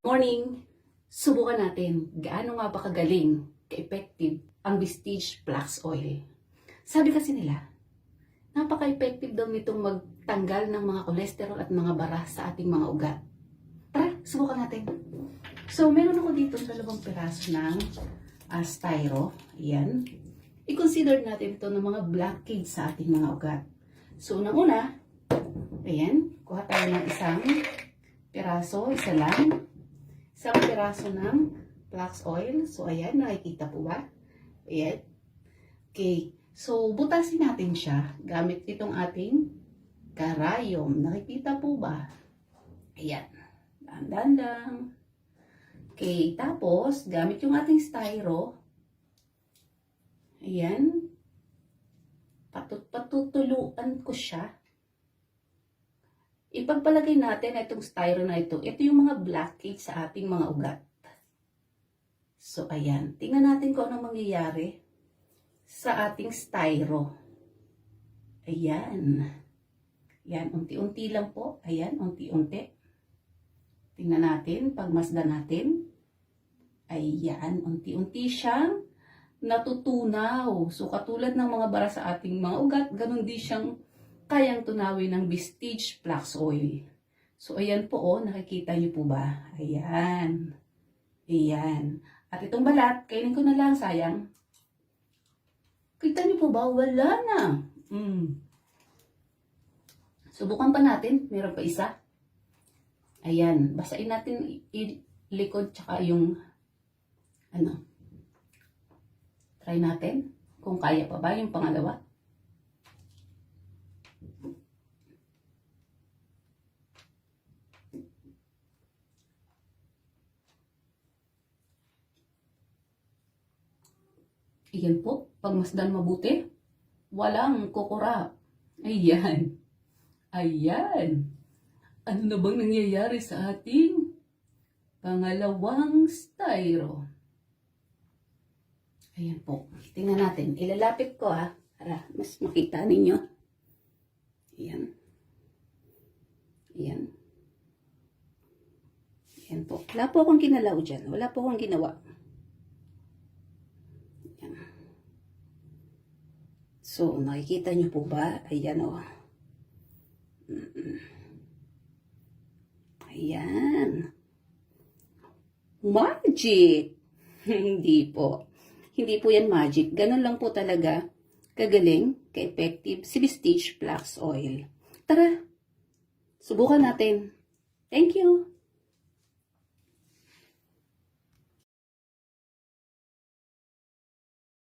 Morning! Subukan natin gaano nga ba kagaling, ka-effective ang Vistage Flax Oil. Sabi kasi nila, napaka-effective daw nitong magtanggal ng mga kolesterol at mga bara sa ating mga ugat. Tara, subukan natin. So, meron ako dito 2 piraso ng styro. Ayan. I-consider natin ito ng mga blockage sa ating mga ugat. So, unang-una, ayan, kuha tayo ng isang piraso, isa lang. Isang piraso ng flax oil. So, ayan, nakikita po ba? Ayan. Okay. So, butasin natin siya gamit itong ating karayom. Nakikita po ba? Ayan. Dahan-dahan lang. Okay. Tapos, gamit yung ating styro. Ayan. Patutuluan ko siya. Ipagpalagay natin itong styro na ito. Ito yung mga blockage sa ating mga ugat. So, ayan. Tingnan natin kung anong mangyayari sa ating styro. Ayan. Ayan, unti-unti lang po. Ayan, unti-unti. Tingnan natin, pagmasdan natin. Ayan, unti-unti siyang natutunaw. So, katulad ng mga bara sa ating mga ugat, ganun din siyang kayang tunawin ng Vistage Flax Oil. So, ayan po, oh, nakikita niyo po ba? Ayan. Ayan. At itong balat, kainin ko na lang, sayang. Kita niyo po ba? Wala na. Subukan pa natin. Meron pa isa. Ayan. Basain natin likod tsaka yung try natin kung kaya pa ba yung pangalawa. Ayan po, pagmasdan mabuti, walang kukura. Ayan. Ayan. Ano na bang nangyayari sa ating pangalawang styro? Ayan po. Tingnan natin. Ilalapit ko para mas makita ninyo. Ayan. Ayan. Ayan po. Wala po akong ginalaw dyan. Wala po akong ginawa. So, nakikita nyo po ba? Ayan o. Ayan. Magic! Hindi po. Hindi po yan magic. Ganun lang po talaga kagaling, ka-effective si Vistage Flax Oil. Tara, subukan natin. Thank you!